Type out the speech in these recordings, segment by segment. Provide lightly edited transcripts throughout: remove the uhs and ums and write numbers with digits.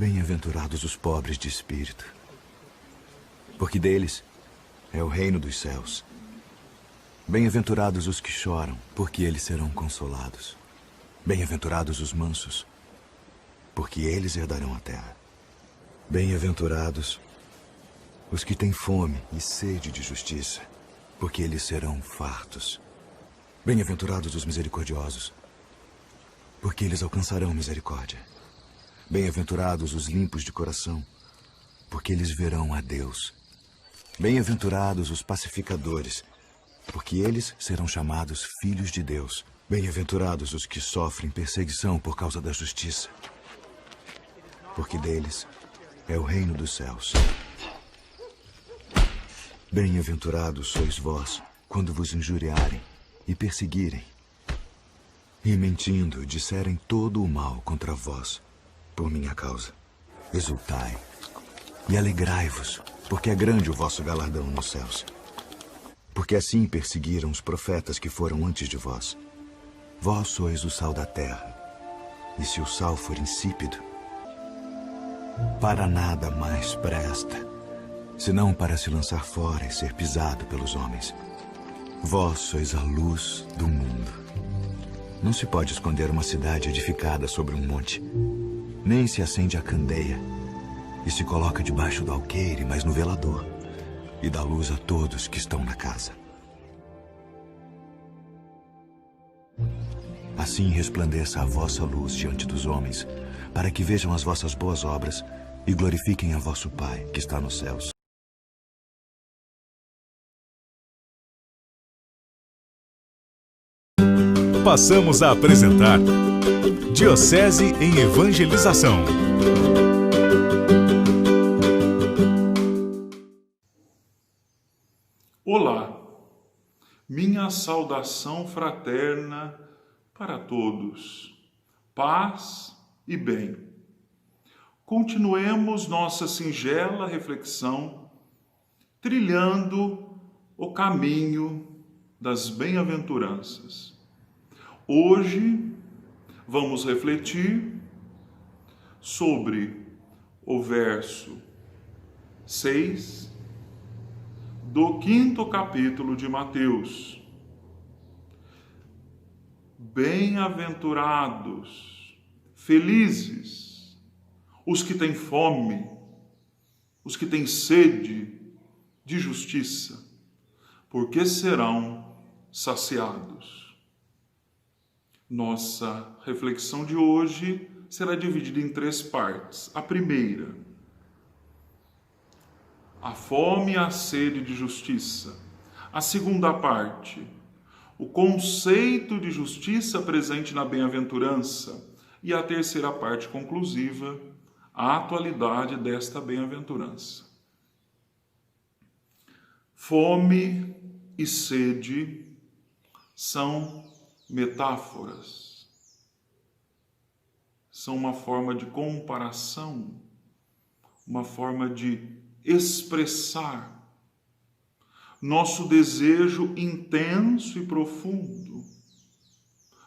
Bem-aventurados os pobres de espírito, porque deles é o reino dos céus. Bem-aventurados os que choram, porque eles serão consolados. Bem-aventurados os mansos, porque eles herdarão a terra. Bem-aventurados os que têm fome e sede de justiça, porque eles serão fartos. Bem-aventurados os misericordiosos, porque eles alcançarão misericórdia. Bem-aventurados os limpos de coração, porque eles verão a Deus. Bem-aventurados os pacificadores, porque eles serão chamados filhos de Deus. Bem-aventurados os que sofrem perseguição por causa da justiça, porque deles é o reino dos céus. Bem-aventurados sois vós, quando vos injuriarem e perseguirem, e mentindo disserem todo o mal contra vós, por minha causa. Exultai e alegrai-vos, porque é grande o vosso galardão nos céus. Porque assim perseguiram os profetas que foram antes de vós. Vós sois o sal da terra, e se o sal for insípido, para nada mais presta, senão para se lançar fora e ser pisado pelos homens. Vós sois a luz do mundo. Não se pode esconder uma cidade edificada sobre um monte, nem se acende a candeia e se coloca debaixo do alqueire, mas no velador, e dá luz a todos que estão na casa. Assim resplandeça a vossa luz diante dos homens, para que vejam as vossas boas obras e glorifiquem a vosso Pai que está nos céus. Passamos a apresentar Diocese em Evangelização. Olá, minha saudação fraterna para todos, paz e bem. Continuemos nossa singela reflexão, trilhando o caminho das bem-aventuranças. Hoje vamos refletir sobre o verso 6 do 5º capítulo de Mateus. Bem-aventurados, felizes, os que têm fome, os que têm sede de justiça, porque serão saciados. Nossa reflexão de hoje será dividida em 3 partes. A primeira, a fome e a sede de justiça. A segunda parte, o conceito de justiça presente na bem-aventurança. E a terceira parte conclusiva, a atualidade desta bem-aventurança. Fome e sede são metáforas. São uma forma de comparação, uma forma de expressar nosso desejo intenso e profundo,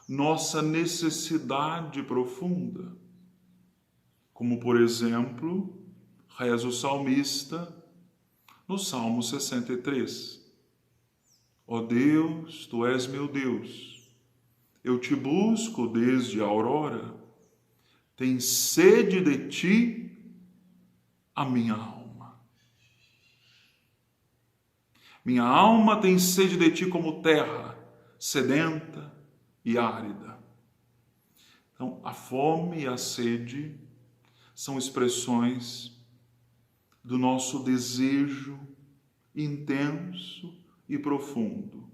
nossa necessidade profunda. Como, por exemplo, reza o salmista no Salmo 63. Ó Deus, Tu és meu Deus, eu te busco desde a aurora, tem sede de Ti a minha alma. Minha alma tem sede de Ti como terra, sedenta e árida. Então, a fome e a sede são expressões do nosso desejo intenso e profundo,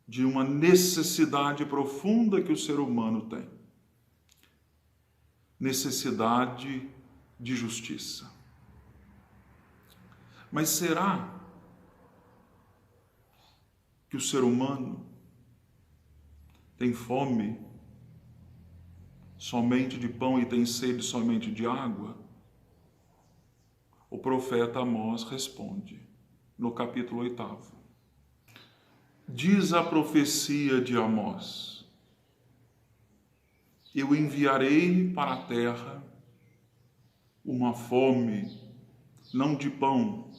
de uma necessidade profunda que o ser humano tem. Necessidade de justiça. Mas será que o ser humano tem fome somente de pão e tem sede somente de água? O profeta Amós responde no capítulo 8. Diz a profecia de Amós: eu enviarei para a terra uma fome, não de pão,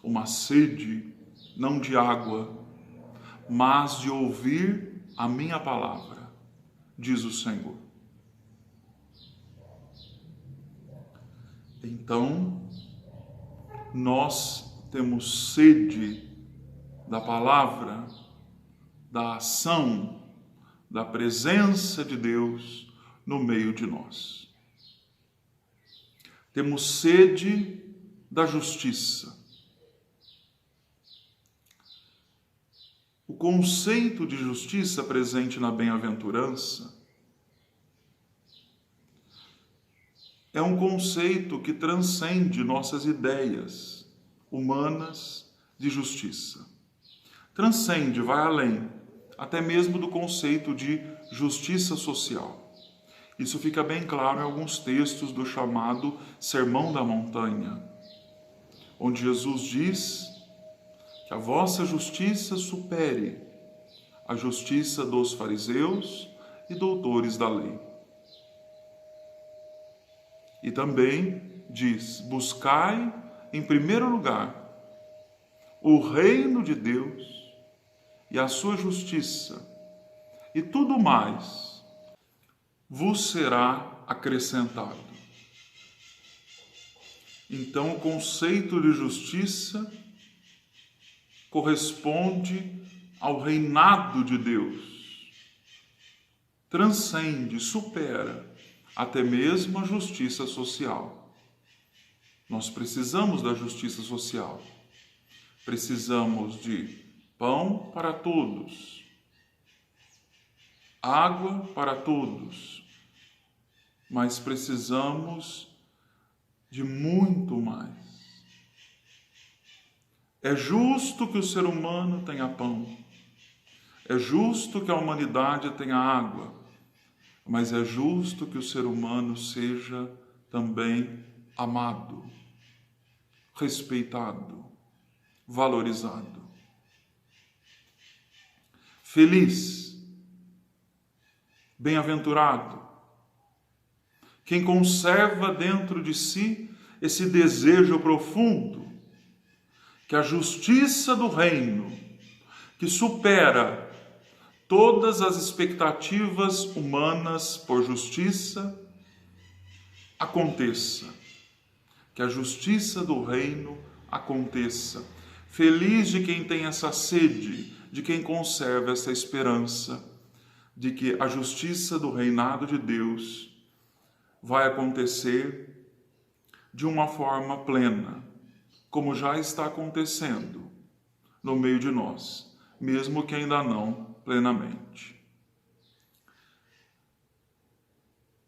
uma sede, não de água, mas de ouvir a minha palavra, diz o Senhor. Então, nós temos sede da palavra, da ação, da presença de Deus no meio de nós. Temos sede da justiça. O conceito de justiça presente na bem-aventurança é um conceito que transcende nossas ideias humanas de justiça. Transcende, vai além, até mesmo do conceito de justiça social. Isso fica bem claro em alguns textos do chamado Sermão da Montanha, onde Jesus diz que a vossa justiça supere a justiça dos fariseus e doutores da lei. E também diz: buscai em primeiro lugar o reino de Deus e a sua justiça, e tudo mais vos será acrescentado. Então, o conceito de justiça corresponde ao reinado de Deus. Transcende, supera até mesmo a justiça social. Nós precisamos da justiça social. Precisamos de pão para todos, água para todos, mas precisamos de muito mais. É justo que o ser humano tenha pão, é justo que a humanidade tenha água, mas é justo que o ser humano seja também amado, respeitado, valorizado. Feliz, bem-aventurado, quem conserva dentro de si esse desejo profundo que a justiça do reino, que supera todas as expectativas humanas por justiça, aconteça. Que a justiça do reino aconteça. Feliz de quem tem essa sede, de quem conserva essa esperança, de que a justiça do reinado de Deus vai acontecer de uma forma plena, como já está acontecendo no meio de nós, mesmo que ainda não plenamente.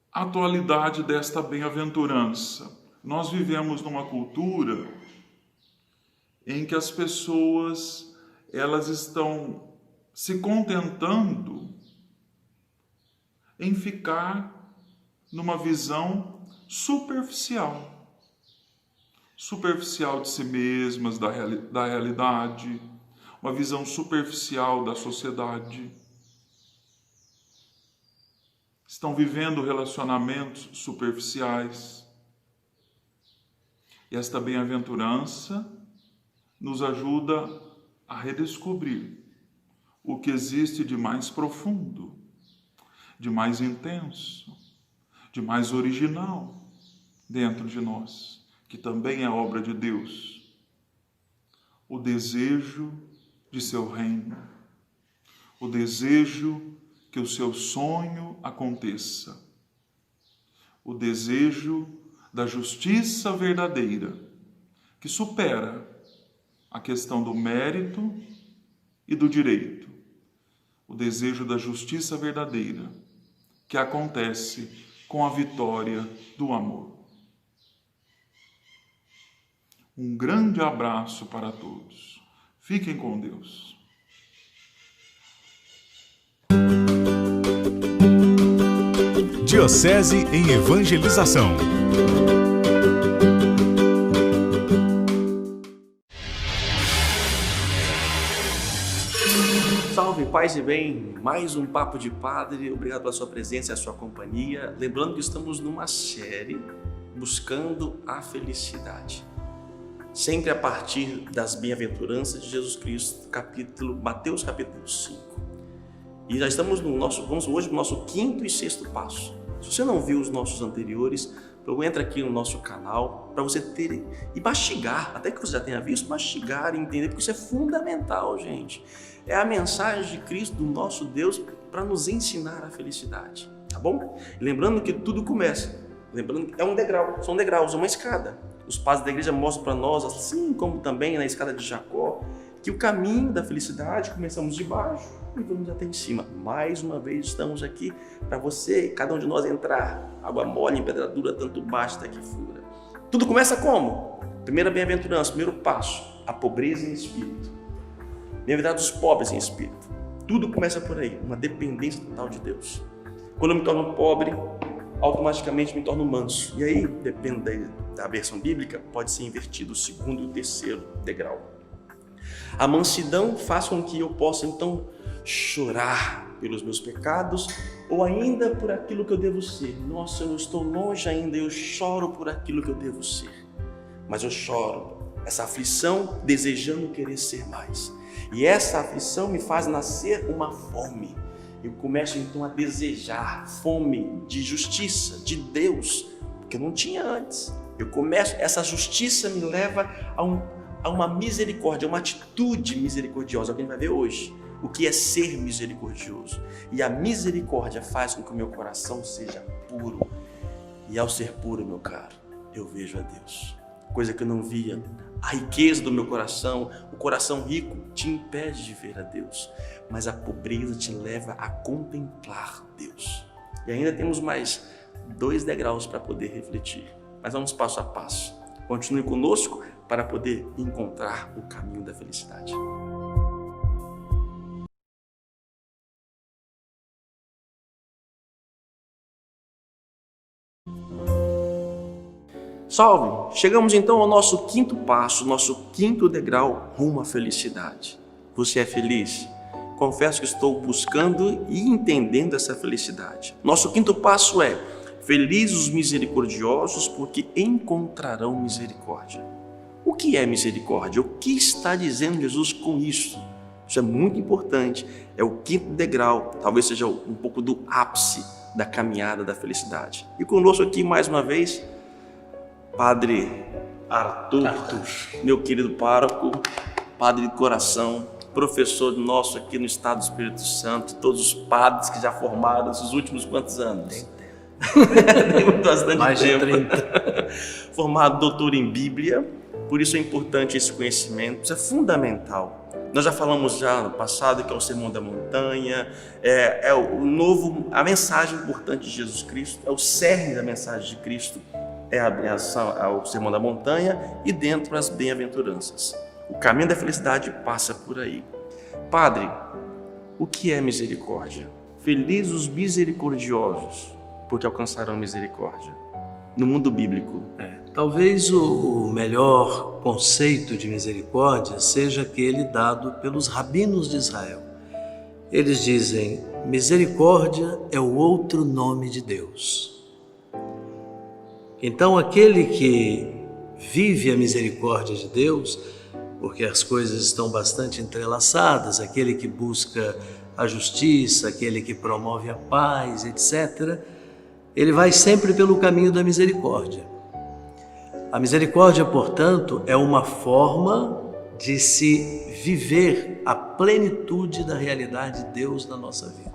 A atualidade desta bem-aventurança. Nós vivemos numa cultura em que as pessoas, elas estão se contentando em ficar numa visão superficial de si mesmas, da realidade, uma visão superficial da sociedade. Estão vivendo relacionamentos superficiais. E esta bem-aventurança nos ajuda a redescobrir o que existe de mais profundo, de mais intenso, de mais original dentro de nós, que também é obra de Deus. O desejo de seu reino, o desejo que o seu sonho aconteça, o desejo da justiça verdadeira, que supera a questão do mérito e do direito, o desejo da justiça verdadeira, que acontece com a vitória do amor. Um grande abraço para todos. Fiquem com Deus. Diocese em Evangelização. Salve, paz e bem, mais um Papo de Padre, obrigado pela sua presença e a sua companhia. Lembrando que estamos numa série buscando a felicidade, sempre a partir das bem-aventuranças de Jesus Cristo, Mateus capítulo 5. E já estamos vamos hoje no nosso 5º e 6º passo. Se você não viu os nossos anteriores, então entra aqui no nosso canal para você ter e mastigar, até que você já tenha visto, mastigar e entender, porque isso é fundamental, gente. É a mensagem de Cristo, do nosso Deus, para nos ensinar a felicidade, tá bom? E lembrando que tudo começa, lembrando que é um degrau, são degraus, é uma escada. Os padres da igreja mostram para nós, assim como também na escada de Jacó, que o caminho da felicidade começamos de baixo e vamos até em cima. Mais uma vez estamos aqui para você, cada um de nós entrar. Água mole, empedradura, tanto basta que fura. Tudo começa como? Primeira bem-aventurança, primeiro passo, a pobreza em espírito. Bem-aventurados os pobres em espírito. Tudo começa por aí, uma dependência total de Deus. Quando eu me torno pobre, automaticamente me torno manso. E aí, depende da versão bíblica, pode ser invertido o 2º e o 3º degrau. A mansidão faz com que eu possa então chorar pelos meus pecados ou ainda por aquilo que eu devo ser. Nossa, eu não estou longe ainda, eu choro por aquilo que eu devo ser. Mas eu choro, essa aflição desejando querer ser mais. E essa aflição me faz nascer uma fome. Eu começo então a desejar fome de justiça, de Deus, porque eu não tinha antes. Essa justiça me leva a uma misericórdia, uma atitude misericordiosa, é o que a gente vai ver hoje. O que é ser misericordioso? E a misericórdia faz com que o meu coração seja puro. E ao ser puro, meu caro, eu vejo a Deus. Coisa que eu não via. A riqueza do meu coração, o coração rico, te impede de ver a Deus. Mas a pobreza te leva a contemplar Deus. E ainda temos mais 2 degraus para poder refletir. Mas vamos passo a passo. Continue conosco para poder encontrar o caminho da felicidade. Salve! Chegamos então ao nosso 5º passo, nosso 5º degrau rumo à felicidade. Você é feliz? Confesso que estou buscando e entendendo essa felicidade. Nosso 5º passo é: felizes os misericordiosos, porque encontrarão misericórdia. O que é misericórdia? O que está dizendo Jesus com isso? Isso é muito importante. É o 5º degrau, talvez seja um pouco do ápice da caminhada da felicidade. E conosco aqui mais uma vez, Padre Arthur, meu querido pároco, padre de coração, professor nosso aqui no Estado do Espírito Santo, todos os padres que já formaram esses últimos quantos anos? Tem bastante mais tempo. de 30. Formado doutor em Bíblia, por isso é importante esse conhecimento, isso é fundamental. Nós já falamos no passado que é o Sermão da Montanha, a mensagem importante de Jesus Cristo, é o cerne da mensagem de Cristo, é o Sermão da Montanha e dentro as bem-aventuranças. O caminho da felicidade passa por aí. Padre, o que é misericórdia? Felizes os misericordiosos, porque alcançarão misericórdia. No mundo bíblico. Talvez o melhor conceito de misericórdia seja aquele dado pelos rabinos de Israel. Eles dizem: misericórdia é o outro nome de Deus. Então, aquele que vive a misericórdia de Deus, porque as coisas estão bastante entrelaçadas, aquele que busca a justiça, aquele que promove a paz, etc., ele vai sempre pelo caminho da misericórdia. A misericórdia, portanto, é uma forma de se viver a plenitude da realidade de Deus na nossa vida.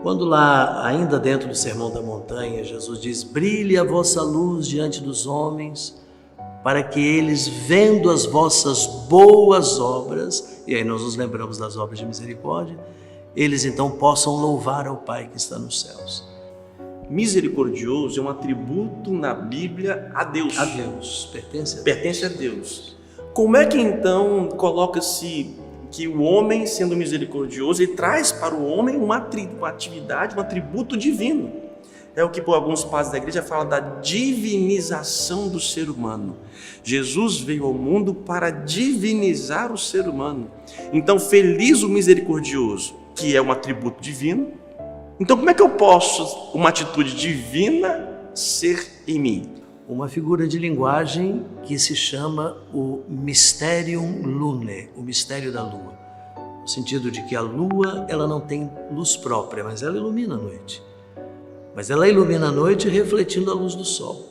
Quando lá, ainda dentro do Sermão da Montanha, Jesus diz: brilhe a vossa luz diante dos homens, para que eles, vendo as vossas boas obras, e aí nós nos lembramos das obras de misericórdia, eles então possam louvar ao Pai que está nos céus. Misericordioso é um atributo na Bíblia a Deus. A Deus, pertence a Deus. Pertence a Deus. Como é que então coloca-se que o homem, sendo misericordioso, ele traz para o homem uma atividade, um atributo divino? é o que por alguns padres da igreja fala da divinização do ser humano. Jesus veio ao mundo para divinizar o ser humano. Então, feliz o misericordioso, que é um atributo divino. Então, como é que eu posso, uma atitude divina, ser em mim? Uma figura de linguagem que se chama o Mysterium Lunae, o mistério da lua. No sentido de que a lua, ela não tem luz própria, mas ela ilumina a noite. Mas ela ilumina a noite refletindo a luz do sol.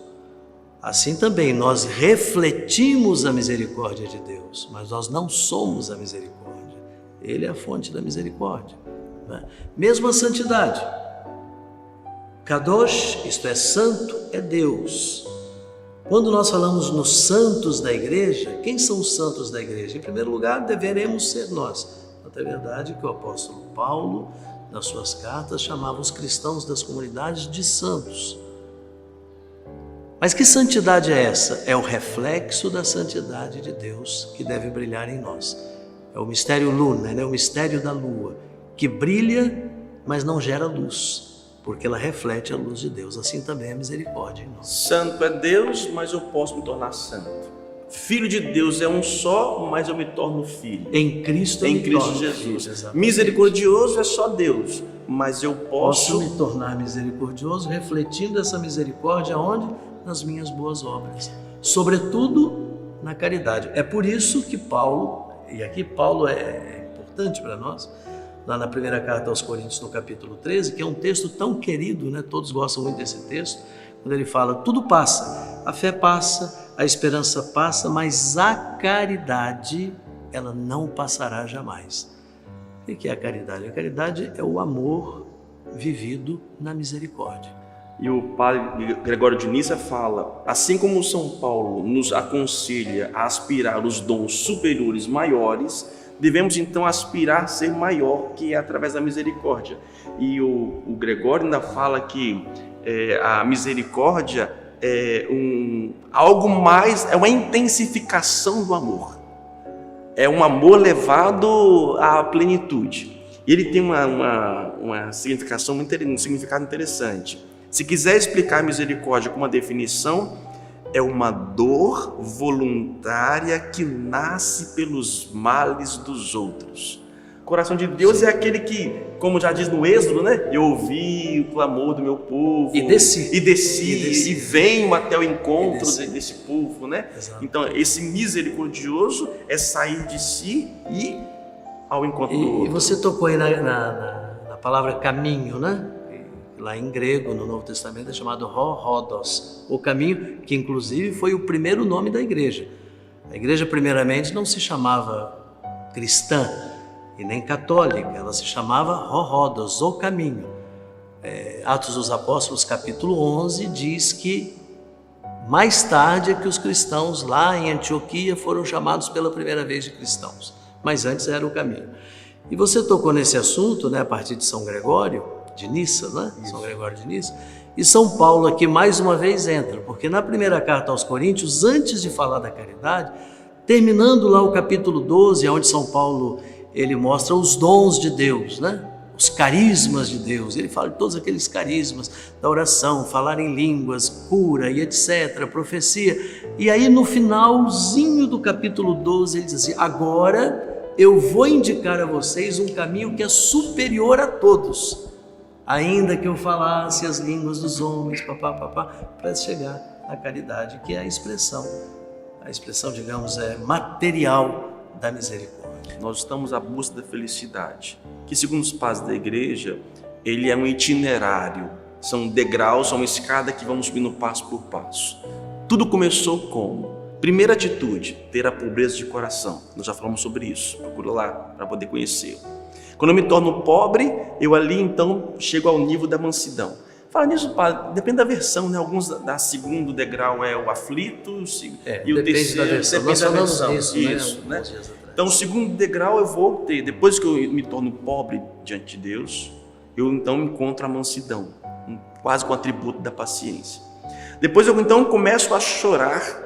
Assim também nós refletimos a misericórdia de Deus, mas nós não somos a misericórdia. Ele é a fonte da misericórdia. Né? Mesmo a santidade. Kadosh, isto é, santo, é Deus. Quando nós falamos nos santos da igreja, quem são os santos da igreja? Em primeiro lugar, deveremos ser nós. É verdade que o apóstolo Paulo, nas suas cartas, chamava os cristãos das comunidades de santos. Mas que santidade é essa? É o reflexo da santidade de Deus que deve brilhar em nós. É o mistério luna, né? O mistério da lua, que brilha, mas não gera luz, porque ela reflete a luz de Deus. Assim também é a misericórdia em nós. Santo é Deus, mas eu posso me tornar santo. Filho de Deus é um só, mas eu me torno filho. Em Cristo Jesus. Filho, misericordioso é só Deus, mas eu posso me tornar misericordioso, refletindo essa misericórdia onde? Nas minhas boas obras. Sobretudo na caridade. É por isso que Paulo, e aqui Paulo é importante para nós, lá na primeira carta aos Coríntios, no capítulo 13, que é um texto tão querido, né? Todos gostam muito desse texto, quando ele fala, tudo passa, a fé passa, a esperança passa, mas a caridade, ela não passará jamais. O que é a caridade? A caridade é o amor vivido na misericórdia. E o padre Gregório de Nissa fala, assim como São Paulo nos aconselha a aspirar os dons superiores maiores, devemos então aspirar a ser maior, que é através da misericórdia. E o Gregório ainda fala que a misericórdia é algo mais, é uma intensificação do amor. É um amor levado à plenitude. E ele tem uma significação, um significado interessante. Se quiser explicar a misericórdia com uma definição, é uma dor voluntária que nasce pelos males dos outros. O coração de Deus é aquele que, como já diz no Êxodo, né? Eu ouvi o clamor do meu povo e desci e venho até o encontro desse povo, né? Exato. Então, esse misericordioso é sair de si e ao encontro do outro. E você tocou aí na palavra caminho, né? Lá em grego, no Novo Testamento, é chamado Rhodos, o caminho, que inclusive foi o primeiro nome da igreja. A igreja, primeiramente, não se chamava cristã e nem católica, ela se chamava Rhodos, o caminho. Atos dos Apóstolos, capítulo 11, diz que mais tarde é que os cristãos lá em Antioquia foram chamados pela primeira vez de cristãos, mas antes era o caminho. E você tocou nesse assunto, né, a partir de São Gregório de Nissa, né? São Gregório de Nissa. E São Paulo aqui mais uma vez entra, porque na primeira carta aos Coríntios, antes de falar da caridade, terminando lá o capítulo 12, onde São Paulo ele mostra os dons de Deus, né? Os carismas de Deus. Ele fala de todos aqueles carismas da oração, falar em línguas, cura e etc, profecia. E aí no finalzinho do capítulo 12 ele diz assim, agora eu vou indicar a vocês um caminho que é superior a todos. Ainda que eu falasse as línguas dos homens, para chegar à caridade, que é a expressão, digamos, material da misericórdia. Nós estamos à busca da felicidade, que segundo os padres da igreja, ele é um itinerário, são degraus, são uma escada que vamos subindo passo por passo. Tudo começou como? Primeira atitude, ter a pobreza de coração. Nós já falamos sobre isso, procura lá para poder conhecer. Quando eu me torno pobre, eu ali então chego ao nível da mansidão. Fala nisso, padre, depende da versão, né? Alguns da segundo degrau é o aflito, e o terceiro depende da versão. Isso, né? Então, o segundo degrau eu vou ter, depois que eu me torno pobre diante de Deus, eu então encontro a mansidão, quase com o atributo da paciência. Depois eu então começo a chorar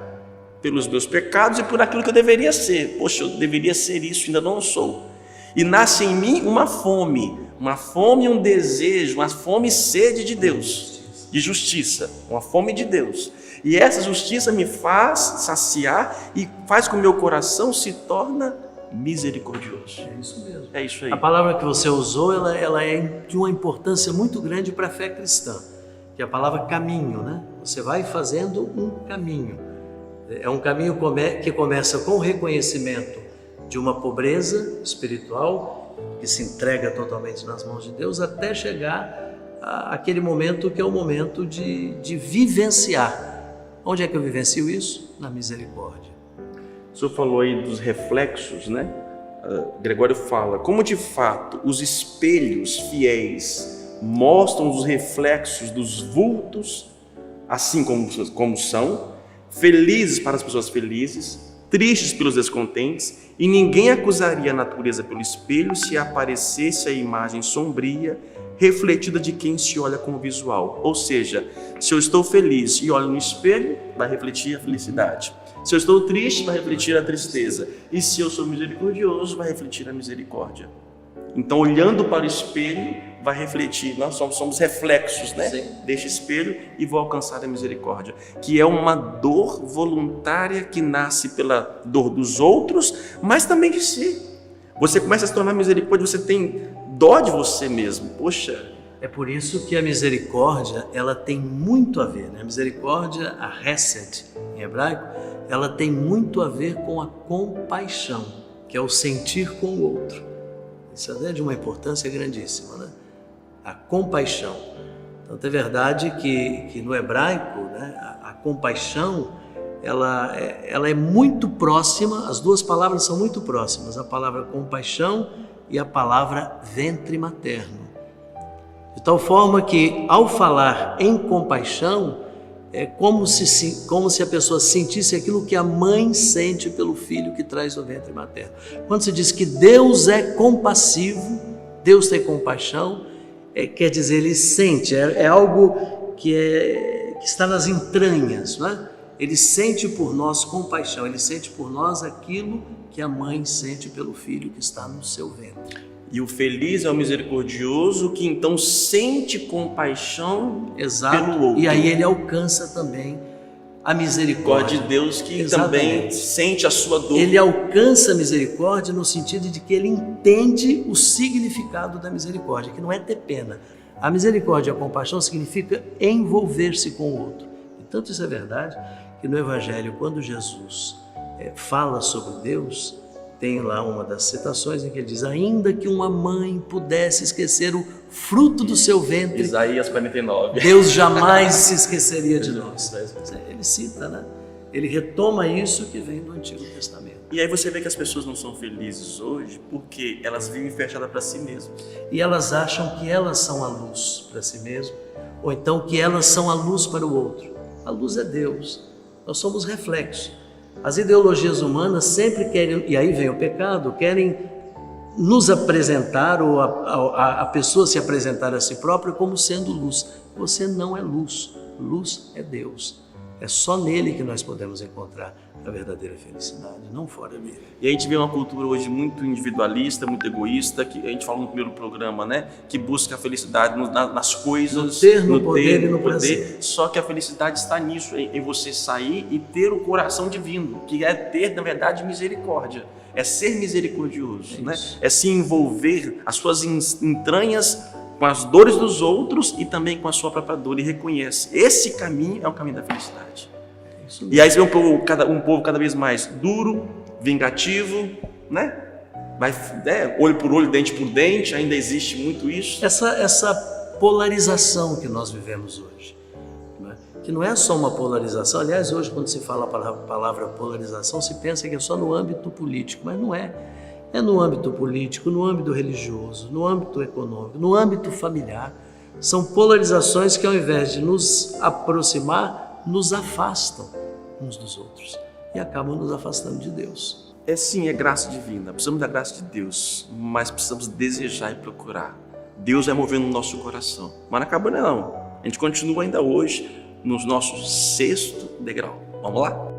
pelos meus pecados e por aquilo que eu deveria ser. Poxa, eu deveria ser isso, ainda não sou. E nasce em mim uma fome e um desejo, uma fome e sede de Deus. de justiça, uma fome de Deus. E essa justiça me faz saciar e faz com que o meu coração se torne misericordioso. É isso mesmo. É isso aí. A palavra que você usou, ela é de uma importância muito grande para a fé cristã, que é a palavra caminho, né? Você vai fazendo um caminho. É um caminho que começa com o reconhecimento de uma pobreza espiritual, que se entrega totalmente nas mãos de Deus, até chegar àquele momento que é o momento de vivenciar. Onde é que eu vivencio isso? Na misericórdia. O senhor falou aí dos reflexos, né? Gregório fala, como de fato os espelhos fiéis mostram os reflexos dos vultos, assim como são, felizes para as pessoas felizes, tristes pelos descontentes, e ninguém acusaria a natureza pelo espelho se aparecesse a imagem sombria refletida de quem se olha com o visual. Ou seja, se eu estou feliz e olho no espelho, vai refletir a felicidade. Se eu estou triste, vai refletir a tristeza. E se eu sou misericordioso, vai refletir a misericórdia. Então, olhando para o espelho, vai refletir. Nós somos reflexos, né? Deste espelho, e vou alcançar a misericórdia, que é uma dor voluntária que nasce pela dor dos outros, mas também de si. Você começa a se tornar misericórdia, você tem dó de você mesmo. Poxa! É por isso que a misericórdia, ela tem muito a ver, né? A misericórdia, a hesed em hebraico, ela tem muito a ver com a compaixão, que é o sentir com o outro. Isso é de uma importância grandíssima, né? A compaixão. Então, é verdade que no hebraico, né, a compaixão, ela é muito próxima, as duas palavras são muito próximas, a palavra compaixão e a palavra ventre materno. De tal forma que, ao falar em compaixão, é como se a pessoa sentisse aquilo que a mãe sente pelo filho que traz no ventre materno. Quando se diz que Deus é compassivo, Deus tem compaixão, quer dizer, Ele sente, é algo que está nas entranhas, não é? Ele sente por nós compaixão, Ele sente por nós aquilo que a mãe sente pelo filho que está no seu ventre. E o feliz é o misericordioso, que então sente compaixão pelo outro. E aí ele alcança também a misericórdia de Deus, que também sente a sua dor. Ele alcança a misericórdia no sentido de que ele entende o significado da misericórdia, que não é ter pena. A misericórdia e a compaixão significa envolver-se com o outro. E tanto isso é verdade que no Evangelho, quando Jesus fala sobre Deus, tem lá uma das citações em que ele diz: ainda que uma mãe pudesse esquecer o fruto do seu ventre, Isaías 49, Deus jamais se esqueceria de nós. Ele cita, né? Ele retoma isso que vem do Antigo Testamento. E aí você vê que as pessoas não são felizes hoje porque elas vivem fechadas para si mesmas. E elas acham que elas são a luz para si mesmas, ou então que elas são a luz para o outro. A luz é Deus, nós somos reflexos. As ideologias humanas sempre querem, e aí vem o pecado, querem nos apresentar, ou a pessoa se apresentar a si própria como sendo luz. Você não é luz, luz é Deus. É só nele que nós podemos encontrar a verdadeira felicidade, não fora dele. E a gente vê uma cultura hoje muito individualista, muito egoísta, que a gente falou no primeiro programa, né? Que busca a felicidade nas coisas, no poder e no prazer. Só que a felicidade está nisso, em você sair e ter o coração divino, que é ter, na verdade, misericórdia. É ser misericordioso, né? É se envolver as suas entranhas com as dores dos outros e também com a sua própria dor, e reconhece. Esse caminho é o caminho da felicidade. E aí você vê um povo cada vez mais duro, vingativo, né? Olho por olho, dente por dente, ainda existe muito isso. Essa polarização que nós vivemos hoje, né? Que não é só uma polarização. Aliás, hoje, quando se fala a palavra polarização, se pensa que é só no âmbito político, mas não é. É no âmbito político, no âmbito religioso, no âmbito econômico, no âmbito familiar. São polarizações que, ao invés de nos aproximar, nos afastam uns dos outros e acabam nos afastando de Deus. Sim, é graça divina. Precisamos da graça de Deus, mas precisamos desejar e procurar. Deus vai movendo no nosso coração. Mas não acaba não. A gente continua ainda hoje no nosso 6º degrau. Vamos lá?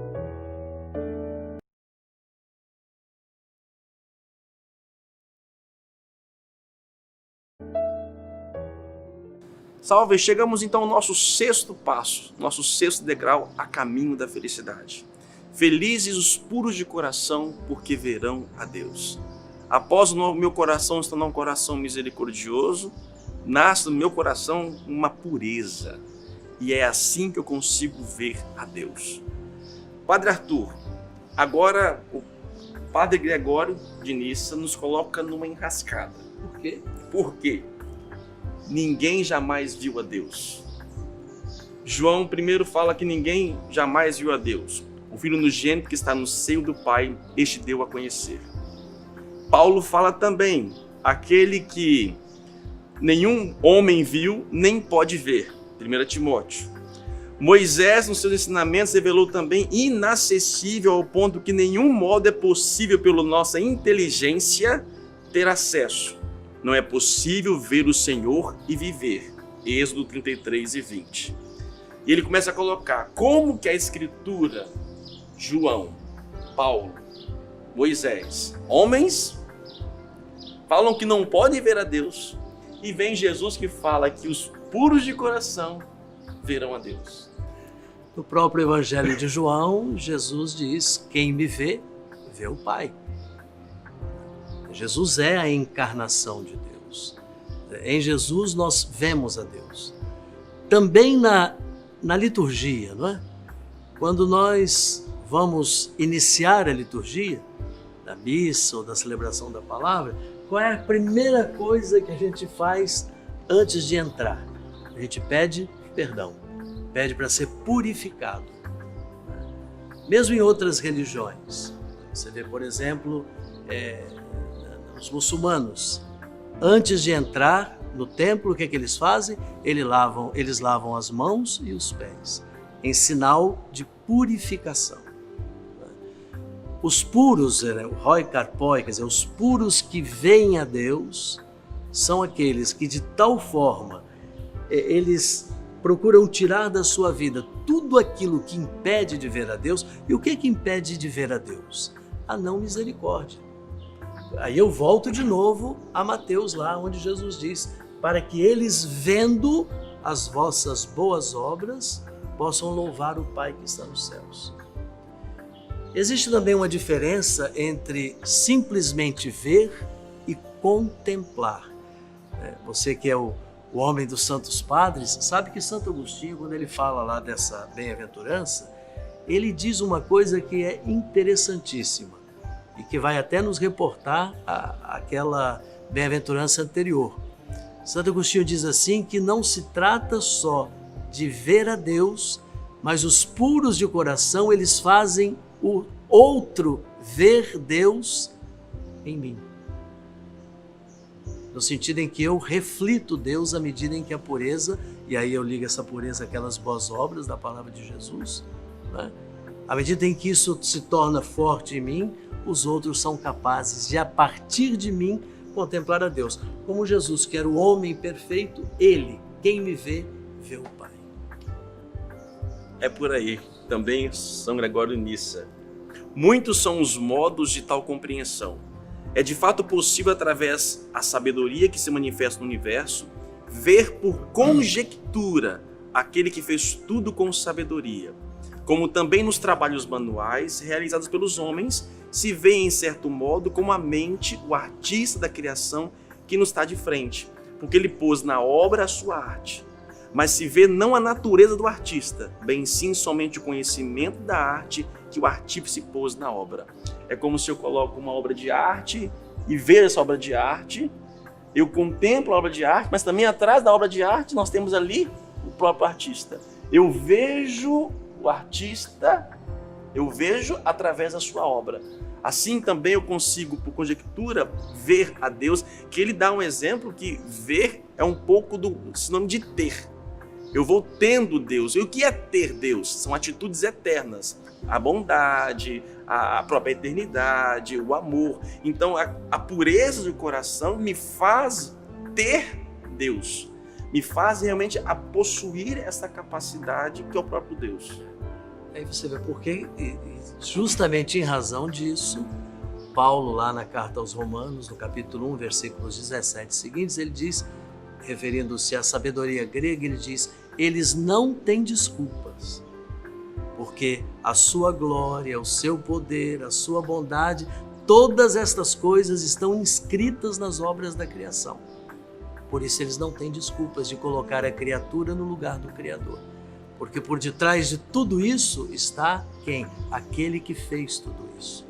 Salve, chegamos então ao nosso sexto passo, nosso sexto degrau a caminho da felicidade. Felizes os puros de coração, porque verão a Deus. Após o meu coração se tornar um coração misericordioso, nasce no meu coração uma pureza. E é assim que eu consigo ver a Deus. Padre Arthur, agora o Padre Gregório de Nissa nos coloca numa enrascada. Por quê? Por quê? Ninguém jamais viu a Deus. João primeiro fala que ninguém jamais viu a Deus. O Filho unigênito que está no seio do Pai, este deu a conhecer. Paulo fala também, aquele que nenhum homem viu, nem pode ver. 1 Timóteo. Moisés, nos seus ensinamentos, revelou também inacessível ao ponto que nenhum modo é possível pela nossa inteligência ter acesso. Não é possível ver o Senhor e viver. Êxodo 33 e 20. E ele começa a colocar como que a Escritura, João, Paulo, Moisés, homens, falam que não podem ver a Deus, e vem Jesus que fala que os puros de coração verão a Deus. No próprio Evangelho de João, Jesus diz: quem me vê, vê o Pai. Jesus é a encarnação de Deus. Em Jesus nós vemos a Deus. Também na liturgia, não é? Quando nós vamos iniciar a liturgia, da missa ou da celebração da palavra, qual é a primeira coisa que a gente faz antes de entrar? A gente pede perdão, pede para ser purificado. Mesmo em outras religiões, você vê, por exemplo, os muçulmanos, antes de entrar no templo, o que eles fazem? Eles lavam as mãos e os pés, em sinal de purificação. Os puros, o Roi Karpoi, quer dizer, os puros que veem a Deus, são aqueles que de tal forma eles procuram tirar da sua vida tudo aquilo que impede de ver a Deus. E o que impede de ver a Deus? A não misericórdia. Aí eu volto de novo a Mateus, lá onde Jesus diz: para que eles, vendo as vossas boas obras, possam louvar o Pai que está nos céus. Existe também uma diferença entre simplesmente ver e contemplar. Você que é o homem dos Santos Padres, sabe que Santo Agostinho, quando ele fala lá dessa bem-aventurança, ele diz uma coisa que é interessantíssima e que vai até nos reportar àquela bem-aventurança anterior. Santo Agostinho diz assim, que não se trata só de ver a Deus, mas os puros de coração, eles fazem o outro ver Deus em mim. No sentido em que eu reflito Deus à medida em que a pureza, e aí eu ligo essa pureza àquelas boas obras da palavra de Jesus, né? À medida em que isso se torna forte em mim, os outros são capazes de, a partir de mim, contemplar a Deus. Como Jesus, que era o homem perfeito, ele, quem me vê, vê o Pai. É por aí, também São Gregório Nissa. Muitos são os modos de tal compreensão. É de fato possível, através da sabedoria que se manifesta no universo, ver por conjectura aquele que fez tudo com sabedoria. Como também nos trabalhos manuais realizados pelos homens, se vê em certo modo como a mente, o artista da criação que nos está de frente, porque ele pôs na obra a sua arte. Mas se vê não a natureza do artista, bem sim somente o conhecimento da arte que o artífice pôs na obra. É como se eu coloco uma obra de arte e vejo essa obra de arte, eu contemplo a obra de arte, mas também atrás da obra de arte nós temos ali o próprio artista. Eu vejo o artista, eu vejo através da sua obra. Assim também eu consigo, por conjectura, ver a Deus, que ele dá um exemplo que ver é um pouco do sinônimo de ter. Eu vou tendo Deus. E o que é ter Deus? São atitudes eternas. A bondade, a própria eternidade, o amor. Então a pureza do coração me faz ter Deus. Me faz realmente a possuir essa capacidade que é o próprio Deus. Aí você vê porque, justamente em razão disso, Paulo, lá na carta aos Romanos, no capítulo 1, versículos 17 seguintes, ele diz: referindo-se à sabedoria grega, ele diz: eles não têm desculpas, porque a sua glória, o seu poder, a sua bondade, todas estas coisas estão inscritas nas obras da criação. Por isso eles não têm desculpas de colocar a criatura no lugar do Criador. Porque por detrás de tudo isso está quem? Aquele que fez tudo isso.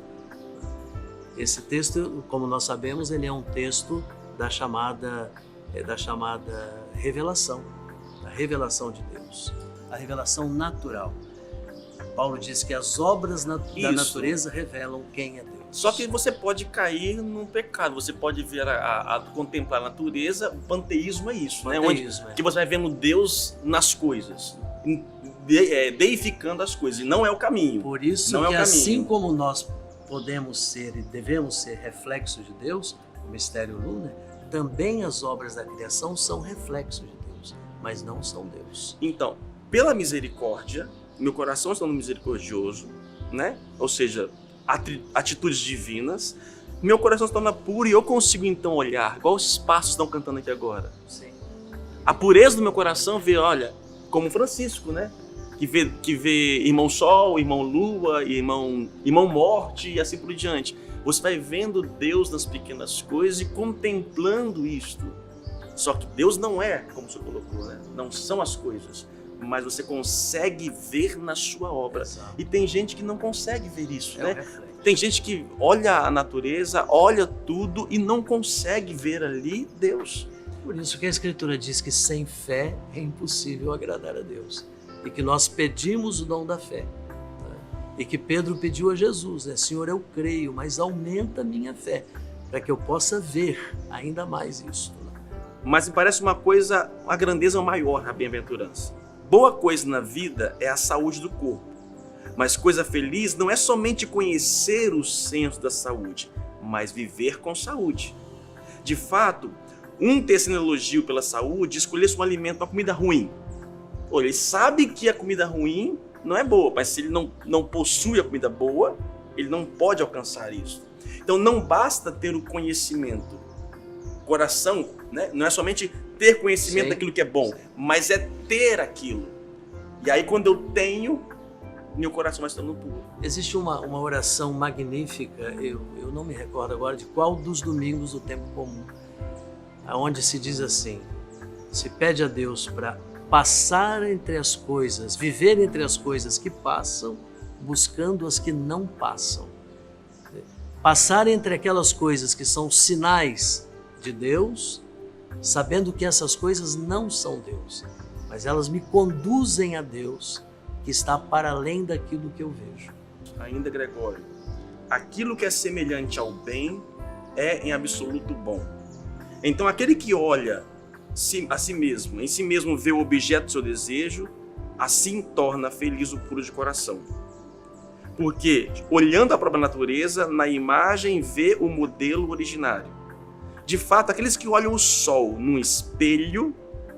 Esse texto, como nós sabemos, ele é um texto da chamada revelação, a revelação de Deus, a revelação natural. Paulo diz que as obras da natureza revelam quem é Deus. Só que você pode cair num pecado, você pode ver contemplar a natureza. O panteísmo é isso, né? Que você vai vendo Deus nas coisas, deificando as coisas, e não é o caminho. Por isso que assim como nós podemos ser e devemos ser reflexos de Deus, o mistério lunar, também as obras da criação são reflexos de Deus, mas não são Deus. Então, pela misericórdia, meu coração está no misericordioso, né? Ou seja, atitudes divinas, meu coração se torna puro e eu consigo então olhar, igual os passos estão cantando aqui agora. Sim. A pureza do meu coração vê, olha, como Francisco, né? Que vê irmão Sol, irmão Lua, irmão Morte e assim por diante. Você vai vendo Deus nas pequenas coisas e contemplando isto. Só que Deus não é, como o senhor colocou, né? Não são as coisas, mas você consegue ver na sua obra. Exato. E tem gente que não consegue ver isso, né? Tem gente que olha a natureza, olha tudo e não consegue ver ali Deus. Por isso que a Escritura diz que sem fé é impossível agradar a Deus. E que nós pedimos o dom da fé. Né? E que Pedro pediu a Jesus, né? Senhor, eu creio, mas aumenta a minha fé, para que eu possa ver ainda mais isso. Né? Mas me parece uma grandeza maior a bem-aventurança. Boa coisa na vida é a saúde do corpo. Mas coisa feliz não é somente conhecer o senso da saúde, mas viver com saúde. De fato, tecendo elogio pela saúde, escolhesse um alimento, uma comida ruim. Ele sabe que a comida ruim não é boa, mas se ele não possui a comida boa, ele não pode alcançar isso. Então não basta ter o conhecimento. Coração, né? Não é somente ter conhecimento daquilo que é bom, mas é ter aquilo. E aí quando eu tenho, meu coração vai estando puro. Existe uma oração magnífica, eu não me recordo agora de qual dos domingos do tempo comum, onde se diz assim: se pede a Deus para passar entre as coisas, viver entre as coisas que passam, buscando as que não passam. Passar entre aquelas coisas que são sinais de Deus, sabendo que essas coisas não são Deus, mas elas me conduzem a Deus, que está para além daquilo que eu vejo. Ainda, Gregório, aquilo que é semelhante ao bem é em absoluto bom. Então aquele que olha a si mesmo, em si mesmo vê o objeto do seu desejo, assim torna feliz o puro de coração. Porque, olhando a própria natureza, na imagem vê o modelo originário. De fato, aqueles que olham o sol num espelho,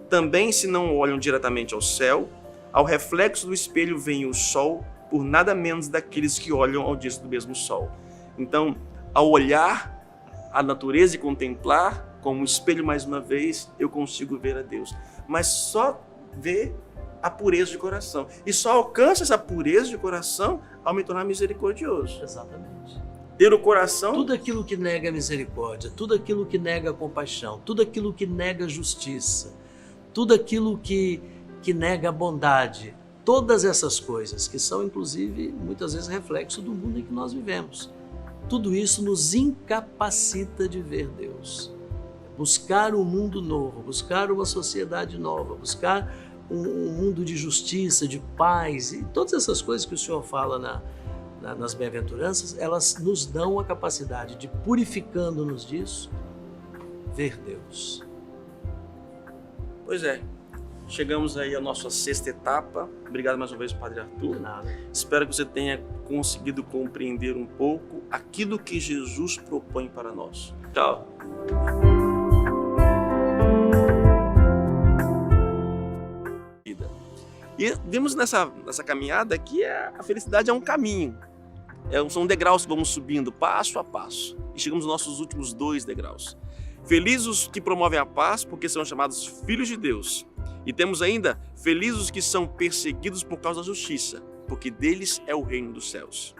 também se não olham diretamente ao céu, ao reflexo do espelho vem o sol, por nada menos daqueles que olham ao disco do mesmo sol. Então, ao olhar a natureza e contemplar, como um espelho mais uma vez, eu consigo ver a Deus. Mas só ver a pureza de coração. E só alcança essa pureza de coração ao me tornar misericordioso. Exatamente. Ter o coração... Tudo aquilo que nega a misericórdia, tudo aquilo que nega a compaixão, tudo aquilo que nega a justiça, tudo aquilo que nega a bondade, todas essas coisas que são, inclusive, muitas vezes reflexo do mundo em que nós vivemos. Tudo isso nos incapacita de ver Deus. Buscar um mundo novo, buscar uma sociedade nova, buscar um mundo de justiça, de paz, e todas essas coisas que o Senhor fala nas bem-aventuranças, elas nos dão a capacidade de, purificando-nos disso, ver Deus. Pois é, chegamos aí à nossa 6ª etapa. Obrigado mais uma vez, Padre Arthur. De nada. Espero que você tenha conseguido compreender um pouco aquilo que Jesus propõe para nós. Tchau. E vimos nessa caminhada que a felicidade é um caminho. São degraus que vamos subindo passo a passo. E chegamos nos nossos últimos 2 degraus. Felizes os que promovem a paz, porque serão chamados filhos de Deus. E temos ainda, felizes os que são perseguidos por causa da justiça, porque deles é o reino dos céus.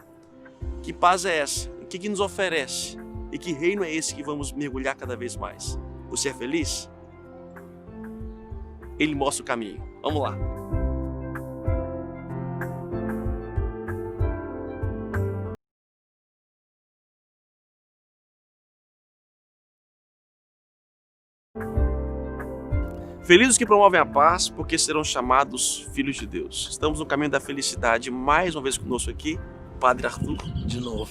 Que paz é essa? O que nos oferece? E que reino é esse que vamos mergulhar cada vez mais? Você é feliz? Ele mostra o caminho. Vamos lá. Felizes os que promovem a paz, porque serão chamados filhos de Deus. Estamos no caminho da felicidade, mais uma vez conosco aqui, Padre Arthur. De novo.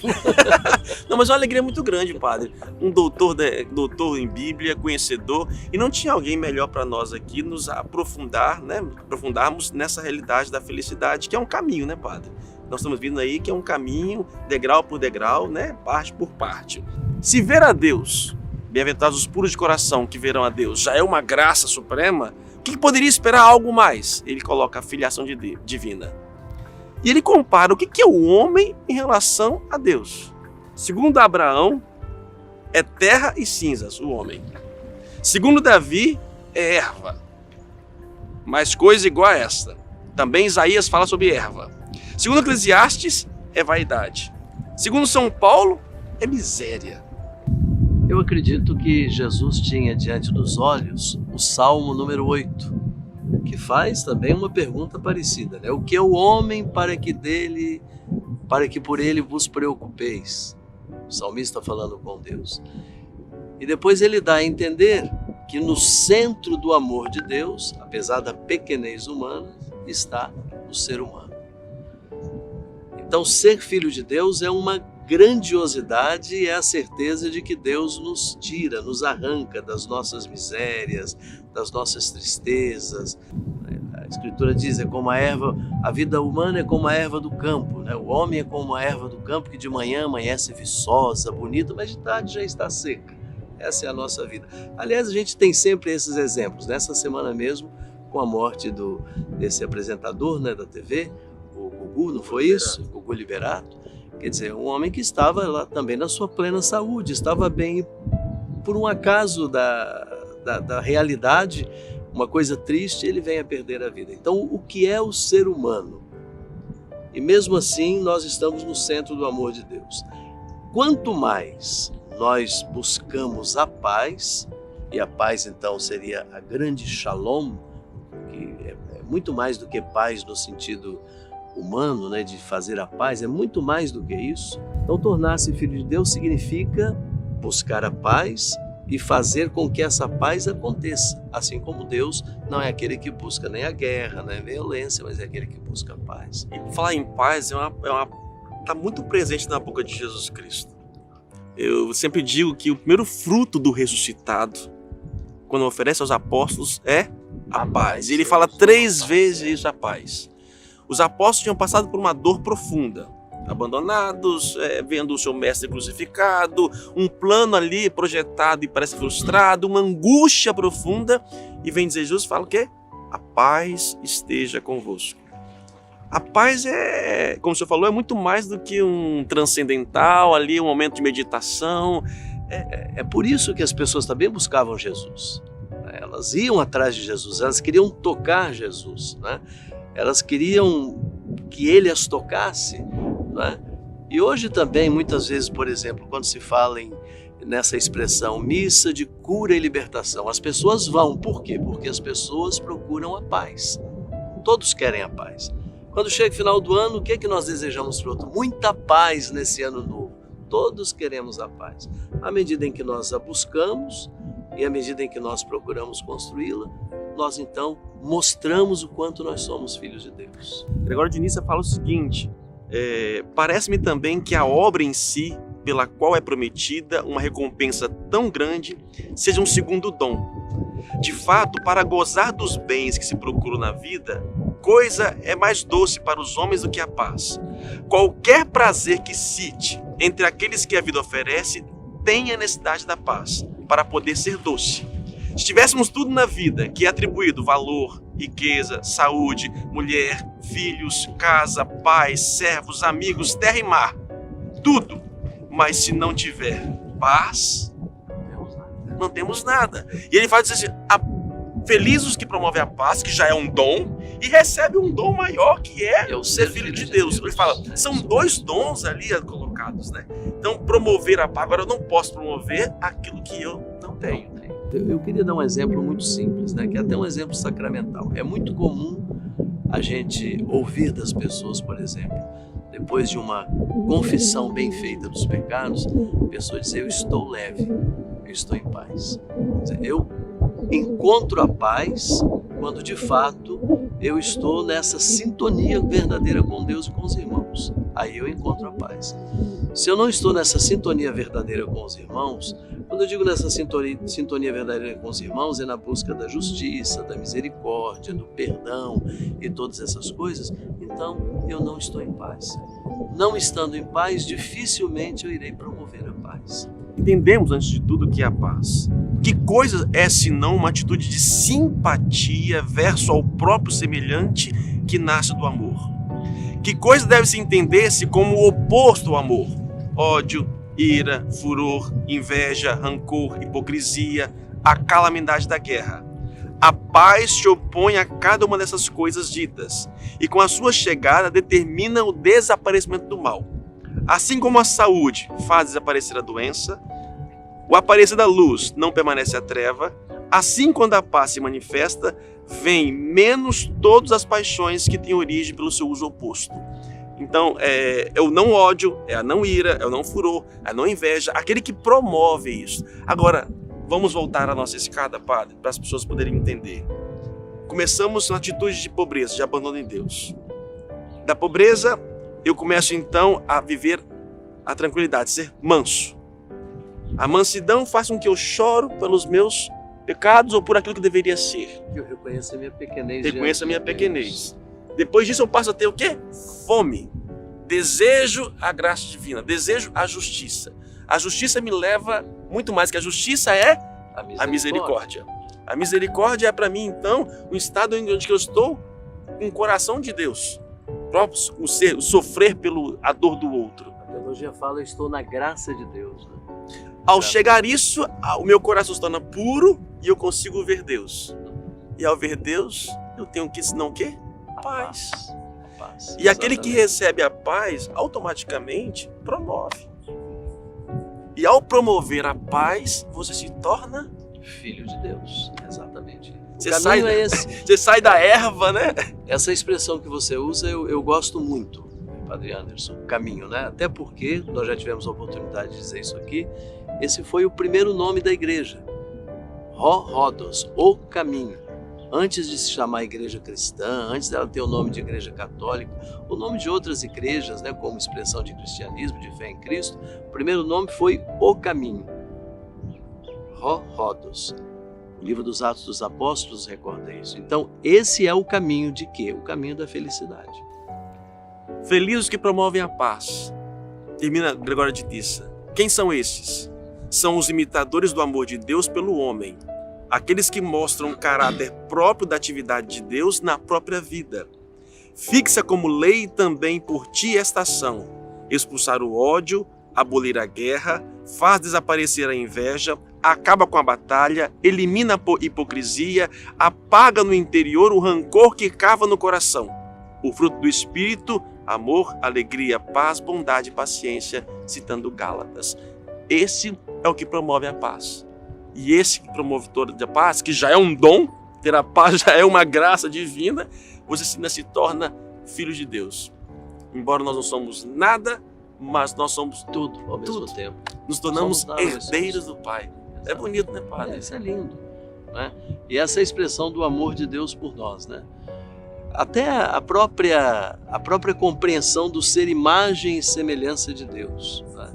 Não, mas uma alegria muito grande, Padre. Um doutor em Bíblia, conhecedor, e não tinha alguém melhor para nós aqui nos aprofundar, né? Aprofundarmos nessa realidade da felicidade, que é um caminho, né, Padre? Nós estamos vindo aí que é um caminho, degrau por degrau, né? Parte por parte. Se ver a Deus, bem-aventurados os puros de coração que verão a Deus, já é uma graça suprema, o que poderia esperar algo mais? Ele coloca a filiação divina. E ele compara o que é o homem em relação a Deus. Segundo Abraão, é terra e cinzas o homem. Segundo Davi, é erva. Mas coisa igual a esta. Também Isaías fala sobre erva. Segundo Eclesiastes, é vaidade. Segundo São Paulo, é miséria. Eu acredito que Jesus tinha diante dos olhos o Salmo número 8, que faz também uma pergunta parecida, né? O que é o homem para que por ele vos preocupeis? O salmista falando com Deus. E depois ele dá a entender que no centro do amor de Deus, apesar da pequenez humana, está o ser humano. Então, ser filho de Deus é uma grandiosidade e é a certeza de que Deus nos tira, nos arranca das nossas misérias, das nossas tristezas. A Escritura diz, é como a erva, a vida humana é como a erva do campo, né? O homem é como a erva do campo que de manhã amanhece viçosa, bonita, mas de tarde já está seca. Essa é a nossa vida. Aliás, a gente tem sempre esses exemplos. Nessa semana mesmo, com a morte desse apresentador, né, da TV, o Gugu, não foi isso? O Gugu Liberato. Quer dizer, um homem que estava lá também na sua plena saúde, estava bem, por um acaso da realidade, uma coisa triste, ele vem a perder a vida. Então, o que é o ser humano? E mesmo assim, nós estamos no centro do amor de Deus. Quanto mais nós buscamos a paz, e a paz então seria a grande shalom, que é muito mais do que paz no sentido humano, né, de fazer a paz, é muito mais do que isso. Então, tornar-se filho de Deus significa buscar a paz e fazer com que essa paz aconteça. Assim como Deus não é aquele que busca nem a guerra, nem a violência, mas é aquele que busca a paz. E falar em paz está muito presente na boca de Jesus Cristo. Eu sempre digo que o primeiro fruto do ressuscitado, quando oferece aos apóstolos, é a paz. E ele fala 3 vezes isso, a paz. Os apóstolos tinham passado por uma dor profunda, abandonados, vendo o seu mestre crucificado, um plano ali projetado e parece frustrado, uma angústia profunda, e vem dizer Jesus, fala o quê? A paz esteja convosco. A paz como o senhor falou, é muito mais do que um transcendental ali, um momento de meditação. É por isso que as pessoas também buscavam Jesus. Elas iam atrás de Jesus, elas queriam tocar Jesus, né? Elas queriam que ele as tocasse, né? E hoje também, muitas vezes, por exemplo, quando se fala nessa expressão missa de cura e libertação, as pessoas vão. Por quê? Porque as pessoas procuram a paz. Todos querem a paz. Quando chega o final do ano, o que é que nós desejamos para o outro? Muita paz nesse ano novo. Todos queremos a paz. À medida em que nós a buscamos e à medida em que nós procuramos construí-la, nós então mostramos o quanto nós somos filhos de Deus. Gregório de Nissa fala o seguinte, parece-me também que a obra em si, pela qual é prometida uma recompensa tão grande, seja um segundo dom. De fato, para gozar dos bens que se procuram na vida, coisa é mais doce para os homens do que a paz. Qualquer prazer que cite entre aqueles que a vida oferece, tem a necessidade da paz, para poder ser doce. Se tivéssemos tudo na vida que é atribuído valor, riqueza, saúde, mulher, filhos, casa, pais, servos, amigos, terra e mar, tudo, mas se não tiver paz, não temos nada. E ele fala assim, felizes os que promovem a paz, que já é um dom, e recebe um dom maior, que é o ser filho de Deus. Ele fala, são dois dons ali colocados, né? Então, promover a paz, agora eu não posso promover aquilo que eu não tenho. Eu queria dar um exemplo muito simples, né? Que é até um exemplo sacramental. É muito comum a gente ouvir das pessoas, por exemplo, depois de uma confissão bem feita dos pecados, a pessoa dizer, eu estou leve, eu estou em paz. Quer dizer, eu encontro a paz quando de fato eu estou nessa sintonia verdadeira com Deus e com os irmãos. Aí eu encontro a paz. Se eu não estou nessa sintonia verdadeira com os irmãos, quando eu digo nessa sintonia verdadeira com os irmãos, é na busca da justiça, da misericórdia, do perdão e todas essas coisas, então eu não estou em paz. Não estando em paz, dificilmente eu irei promover a paz. Entendemos, antes de tudo, o que é a paz. Que coisa é, senão uma atitude de simpatia verso ao próprio semelhante que nasce do amor? Que coisa deve se entender-se como o oposto ao amor? Ódio, ira, furor, inveja, rancor, hipocrisia, a calamidade da guerra. A paz se opõe a cada uma dessas coisas ditas e com a sua chegada determina o desaparecimento do mal. Assim como a saúde faz desaparecer a doença, o aparecer da luz não permanece a treva, assim quando a paz se manifesta, vem menos todas as paixões que têm origem pelo seu uso oposto. Então, é o não ódio, é a não ira, é o não furor, é a não inveja, aquele que promove isso. Agora, vamos voltar à nossa escada, padre, para as pessoas poderem entender. Começamos na atitude de pobreza, de abandono em Deus. Da pobreza, eu começo então a viver a tranquilidade, ser manso. A mansidão faz com que eu choro pelos meus pecados ou por aquilo que deveria ser. Eu reconheço a minha pequenez. Reconheço a minha pequenez. Depois disso eu passo a ter o quê? Fome. Desejo a graça divina, desejo a justiça. A justiça me leva muito mais que a justiça é a misericórdia. A misericórdia é para mim, então, um estado onde eu estou com o coração de Deus. O sofrer a dor do outro. A teologia fala, eu estou na graça de Deus. Né? Ao chegar isso, o meu coração se torna puro e eu consigo ver Deus. E ao ver Deus, eu tenho que, senão o quê? Paz. E aquele que recebe a paz, automaticamente promove. E ao promover a paz, você se torna filho de Deus. Exatamente. Você sai da erva, né? Essa expressão que você usa, eu gosto muito, Padre Anderson, caminho, né? Até porque nós já tivemos a oportunidade de dizer isso aqui. Esse foi o primeiro nome da igreja. Rhodos, o caminho. Antes de se chamar igreja cristã, antes dela ter o nome de igreja católica, o nome de outras igrejas, né, como expressão de cristianismo, de fé em Cristo, o primeiro nome foi o caminho. Rhodos. O livro dos Atos dos Apóstolos recorda isso. Então, esse é o caminho de quê? O caminho da felicidade. Felizes os que promovem a paz. Termina Gregório de Nyssa. Quem são esses? São os imitadores do amor de Deus pelo homem. Aqueles que mostram o caráter próprio da atividade de Deus na própria vida. Fixa como lei também por ti esta ação: expulsar o ódio, abolir a guerra, faz desaparecer a inveja, acaba com a batalha, elimina a hipocrisia, apaga no interior o rancor que cava no coração. O fruto do Espírito, amor, alegria, paz, bondade e paciência, citando Gálatas. Esse é o que promove a paz. E esse que promove toda a paz, que já é um dom, ter a paz já é uma graça divina, você ainda se torna filho de Deus. Embora nós não somos nada, mas nós somos tudo ao mesmo tempo. Nos tornamos herdeiros do Pai. É bonito, né, Padre? Isso é lindo. Né? E essa é a expressão do amor de Deus por nós. Né? Até a própria compreensão do ser imagem e semelhança de Deus. Né?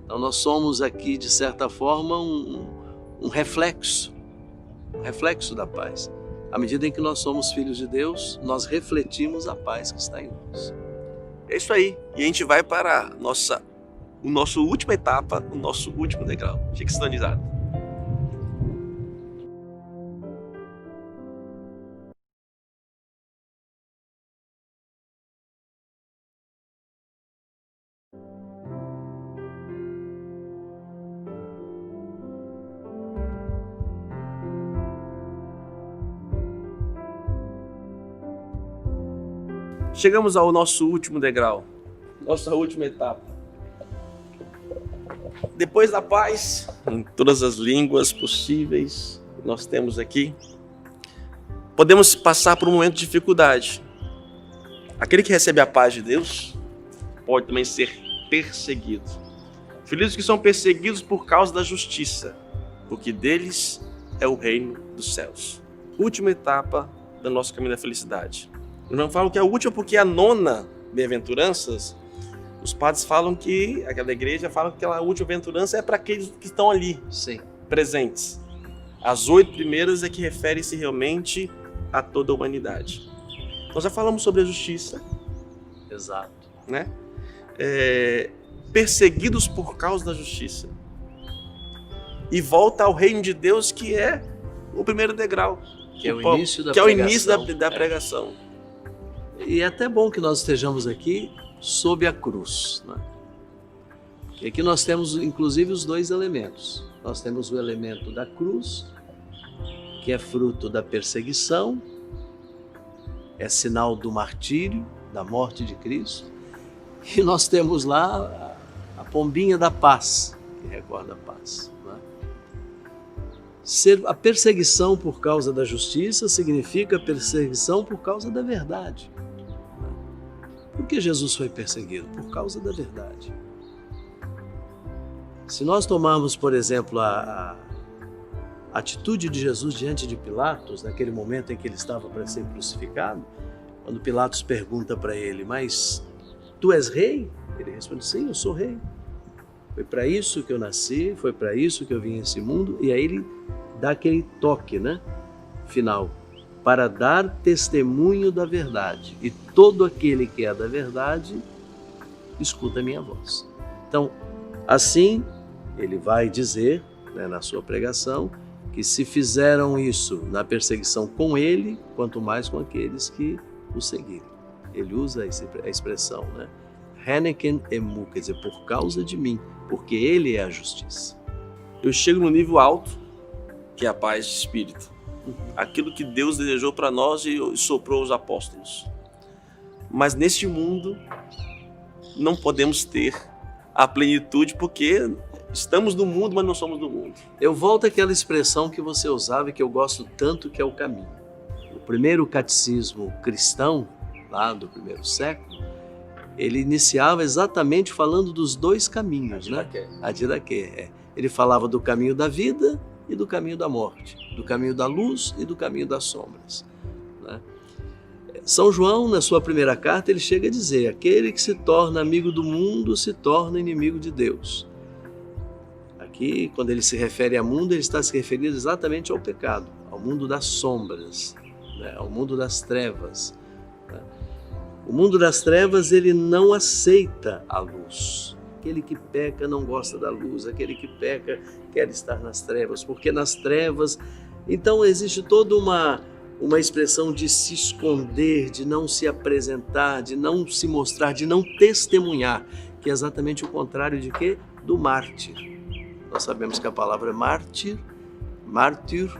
Então nós somos aqui, de certa forma, um reflexo da paz. À medida em que nós somos filhos de Deus, nós refletimos a paz que está em nós. É isso aí. E a gente vai para a nossa última etapa, o nosso último degrau. Fique sintonizado. Chegamos ao nosso último degrau, nossa última etapa. Depois da paz, em todas as línguas possíveis que nós temos aqui, podemos passar por um momento de dificuldade. Aquele que recebe a paz de Deus pode também ser perseguido. Felizes que são perseguidos por causa da justiça, porque deles é o reino dos céus. Última etapa do nosso caminho da felicidade. Eu não falo que é a última porque a nona bem-aventuranças, os padres falam que, aquela igreja fala que aquela última bem-aventurança é para aqueles que estão ali, Sim. presentes. As 8 primeiras é que refere-se realmente a toda a humanidade. Nós já falamos sobre a justiça, Exato. né? Perseguidos por causa da justiça. E volta ao reino de Deus, que é o primeiro degrau. Que é o início da que é o pregação. início da pregação. E é até bom que nós estejamos aqui sob a cruz, né? E aqui nós temos inclusive os dois elementos. Nós temos o elemento da cruz, que é fruto da perseguição, é sinal do martírio, da morte de Cristo. E nós temos lá a pombinha da paz, que recorda a paz, né? A perseguição por causa da justiça significa perseguição por causa da verdade. Por que Jesus foi perseguido? Por causa da verdade. Se nós tomarmos, por exemplo, a atitude de Jesus diante de Pilatos, naquele momento em que ele estava para ser crucificado, quando Pilatos pergunta para ele, mas tu és rei? Ele responde, sim, eu sou rei. Foi para isso que eu nasci, foi para isso que eu vim a esse mundo. E aí ele dá aquele toque, né? Final. Para dar testemunho da verdade. E todo aquele que é da verdade, escuta a minha voz. Então, assim, ele vai dizer, né, na sua pregação, que se fizeram isso na perseguição com ele, quanto mais com aqueles que o seguirem. Ele usa a expressão, né? Henneken emu, quer dizer, por causa de mim, porque ele é a justiça. Eu chego no nível alto, que é a paz de espírito. Aquilo que Deus desejou para nós e soprou os apóstolos. Mas neste mundo não podemos ter a plenitude porque estamos no mundo, mas não somos do mundo. Eu volto àquela expressão que você usava e que eu gosto tanto, que é o caminho. O primeiro catecismo cristão, lá do primeiro século, ele iniciava exatamente falando dos dois caminhos, né? A Diraquê. Ele falava do caminho da vida e do caminho da morte, do caminho da luz e do caminho das sombras, né? São João, na sua primeira carta, ele chega a dizer, aquele que se torna amigo do mundo se torna inimigo de Deus. Aqui, quando ele se refere a mundo, ele está se referindo exatamente ao pecado, ao mundo das sombras, né? Ao mundo das trevas, né? O mundo das trevas, ele não aceita a luz. Aquele que peca não gosta da luz, aquele que peca quer estar nas trevas, porque nas trevas, então existe toda uma expressão de se esconder, de não se apresentar, de não se mostrar, de não testemunhar, que é exatamente o contrário de quê? Do mártir. Nós sabemos que a palavra mártir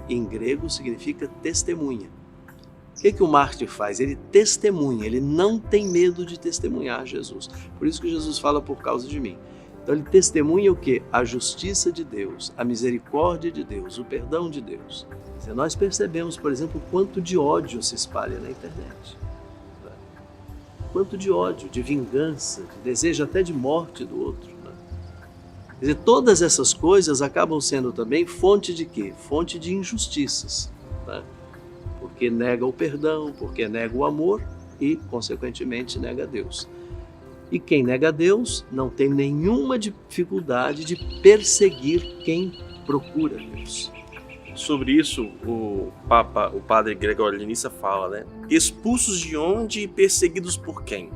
em grego significa testemunha. O que o mártir faz? Ele testemunha, ele não tem medo de testemunhar Jesus. Por isso que Jesus fala por causa de mim. Então ele testemunha o quê? A justiça de Deus, a misericórdia de Deus, o perdão de Deus. Nós percebemos, por exemplo, o quanto de ódio se espalha na internet. Quanto de ódio, de vingança, de desejo até de morte do outro. Quer dizer, todas essas coisas acabam sendo também fonte de quê? Fonte de injustiças, né? Porque nega o perdão, porque nega o amor e, consequentemente, nega Deus. E quem nega Deus não tem nenhuma dificuldade de perseguir quem procura Deus. Sobre isso, o padre Gregório de Nissa fala, né? Expulsos de onde e perseguidos por quem?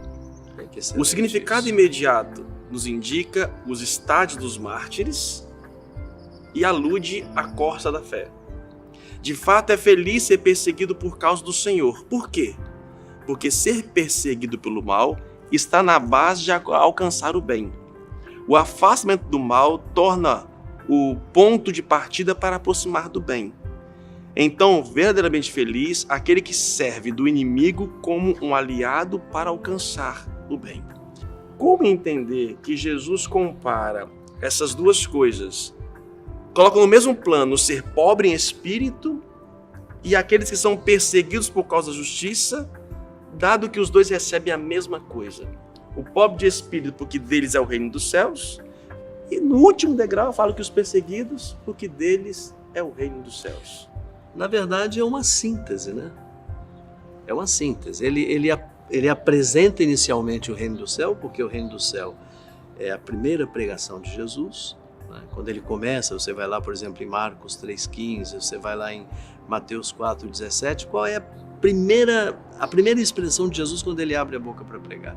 O significado imediato nos indica os estádios dos mártires e alude à corça da fé. De fato, é feliz ser perseguido por causa do Senhor. Por quê? Porque ser perseguido pelo mal está na base de alcançar o bem. O afastamento do mal torna o ponto de partida para aproximar do bem. Então, verdadeiramente feliz aquele que serve do inimigo como um aliado para alcançar o bem. Como entender que Jesus compara essas duas coisas? Coloca no mesmo plano o ser pobre em espírito e aqueles que são perseguidos por causa da justiça, dado que os dois recebem a mesma coisa. O pobre de espírito, porque deles é o reino dos céus, e no último degrau fala que os perseguidos, porque deles é o reino dos céus. Na verdade, é uma síntese, né? É uma síntese. Ele apresenta inicialmente o reino do céu, porque o reino do céu é a primeira pregação de Jesus. Né? Quando ele começa, você vai lá, por exemplo, em Marcos 3,15, você vai lá em Mateus 4,17, qual é a primeira expressão de Jesus quando ele abre a boca para pregar?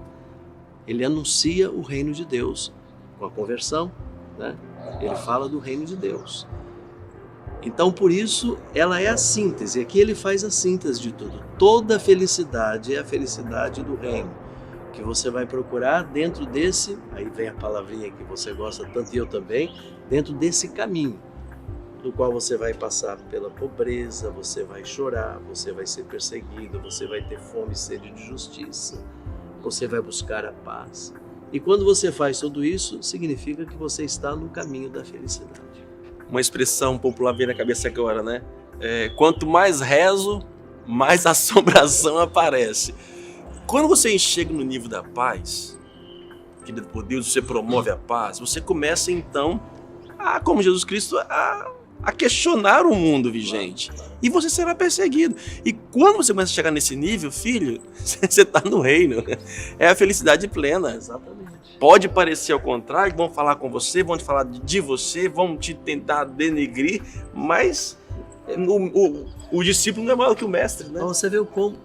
Ele anuncia o reino de Deus com a conversão, né? Ele fala do reino de Deus. Então, por isso, ela é a síntese. Aqui ele faz a síntese de tudo. Toda felicidade é a felicidade do reino, que você vai procurar dentro desse, aí vem a palavrinha que você gosta tanto e eu também, dentro desse caminho, do qual você vai passar pela pobreza, você vai chorar, você vai ser perseguido, você vai ter fome e sede de justiça, você vai buscar a paz. E quando você faz tudo isso, significa que você está no caminho da felicidade. Uma expressão popular vem na cabeça agora, né? Quanto mais rezo, mais assombração aparece. Quando você chega no nível da paz, querido por Deus, você promove a paz, você começa então, como Jesus Cristo, a questionar o mundo vigente. E você será perseguido. E quando você começa a chegar nesse nível, filho, você está no reino. É a felicidade plena. Exatamente. Pode parecer ao contrário, vão falar com você, vão te falar de você, vão te tentar denegrir, mas o discípulo não é maior que o mestre, né? Você vê como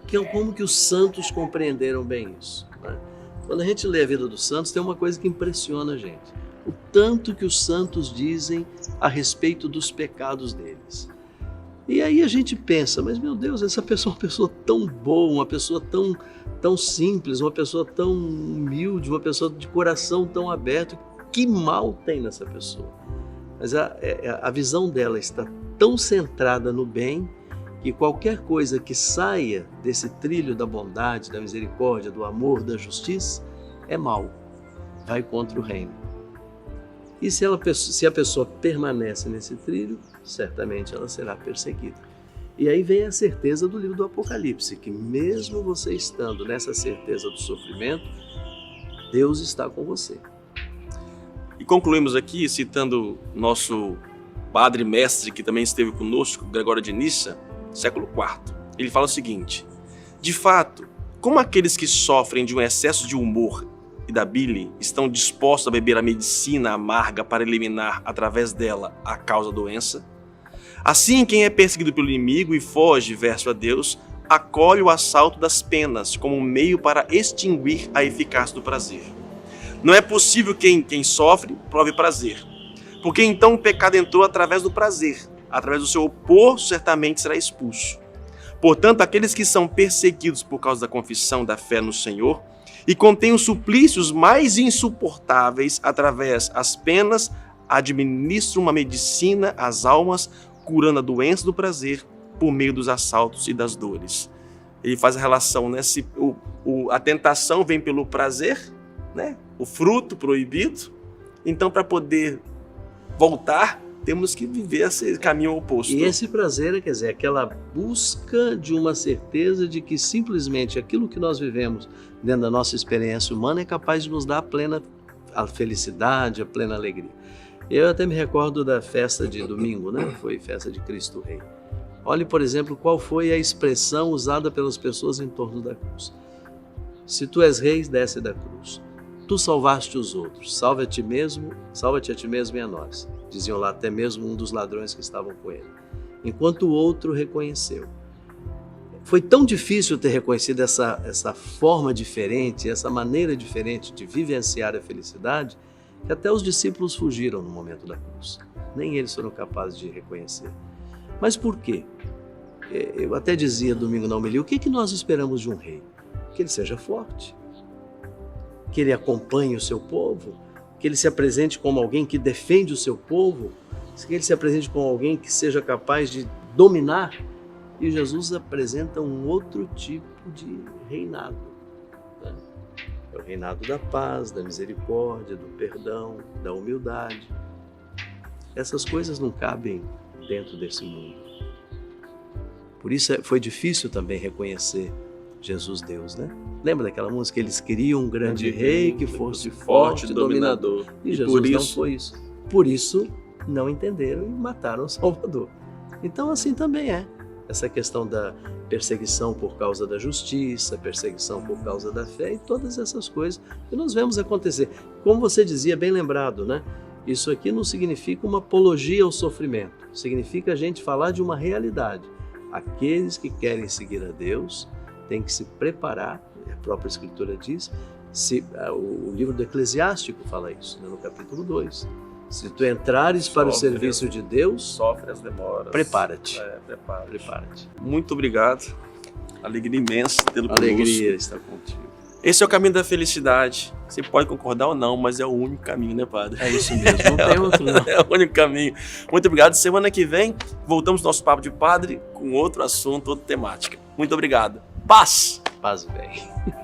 que os santos compreenderam bem isso, né? Quando a gente lê a vida dos santos, tem uma coisa que impressiona a gente. O tanto que os santos dizem a respeito dos pecados deles. E aí a gente pensa, mas meu Deus, essa pessoa é uma pessoa tão boa, uma pessoa tão simples, uma pessoa tão humilde, uma pessoa de coração tão aberto, que mal tem nessa pessoa? Mas a visão dela está tão centrada no bem que qualquer coisa que saia desse trilho da bondade, da misericórdia, do amor, da justiça, é mal, vai contra o reino. E se a pessoa permanece nesse trilho, certamente ela será perseguida. E aí vem a certeza do livro do Apocalipse, que mesmo você estando nessa certeza do sofrimento, Deus está com você. E concluímos aqui citando nosso padre mestre, que também esteve conosco, Gregório de Nissa, século IV. Ele fala o seguinte: de fato, como aqueles que sofrem de um excesso de humor e da bile estão dispostos a beber a medicina amarga para eliminar através dela a causa da doença, assim quem é perseguido pelo inimigo e foge verso a Deus, acolhe o assalto das penas como um meio para extinguir a eficácia do prazer. Não é possível que quem sofre prove prazer, porque então o pecado entrou através do prazer, através do seu opor certamente será expulso. Portanto, aqueles que são perseguidos por causa da confissão da fé no Senhor e contêm os suplícios mais insuportáveis através das penas, administram uma medicina às almas, curando a doença do prazer por meio dos assaltos e das dores. Ele faz a relação, né? Se a tentação vem pelo prazer, né? O fruto proibido, então para poder voltar, temos que viver esse caminho oposto. E esse prazer, quer dizer, aquela busca de uma certeza de que simplesmente aquilo que nós vivemos dentro da nossa experiência humana é capaz de nos dar a felicidade, a plena alegria. Eu até me recordo da festa de domingo, né? Foi festa de Cristo Rei. Olhe, por exemplo, qual foi a expressão usada pelas pessoas em torno da cruz. Se tu és rei, desce da cruz. Tu salvaste os outros, salva-te a ti mesmo e a nós. Diziam lá até mesmo um dos ladrões que estavam com ele. Enquanto o outro reconheceu. Foi tão difícil ter reconhecido essa forma diferente, essa maneira diferente de vivenciar a felicidade, que até os discípulos fugiram no momento da cruz. Nem eles foram capazes de reconhecer. Mas por quê? Eu até dizia domingo na homilia, o que nós esperamos de um rei? Que ele seja forte, que ele acompanhe o seu povo, que ele se apresente como alguém que defende o seu povo, que ele se apresente como alguém que seja capaz de dominar, e Jesus apresenta um outro tipo de reinado, né? É o reinado da paz, da misericórdia, do perdão, da humildade. Essas coisas não cabem dentro desse mundo. Por isso foi difícil também reconhecer Jesus Deus, né? Lembra daquela música? Eles queriam um grande rei que fosse forte e dominador. E Jesus não foi isso. Por isso, não entenderam e mataram o Salvador. Então, assim também é. Essa questão da perseguição por causa da justiça, perseguição por causa da fé e todas essas coisas que nós vemos acontecer. Como você dizia, bem lembrado, né? Isso aqui não significa uma apologia ao sofrimento. Significa a gente falar de uma realidade. Aqueles que querem seguir a Deus têm que se preparar, a própria Escritura diz, o livro do Eclesiástico fala isso, né, no capítulo 2. Se tu entrares para o serviço de Deus, sofre as demoras. Prepara-te. Prepara-te. Muito obrigado. Alegria imensa tê-lo conosco. Alegria estar contigo. Esse é o caminho da felicidade. Você pode concordar ou não, mas é o único caminho, né, padre? É isso mesmo, não tem outro não. É o único caminho. Muito obrigado. Semana que vem, voltamos ao nosso Papo de Padre com outro assunto, outra temática. Muito obrigado. Paz! Paz e bem.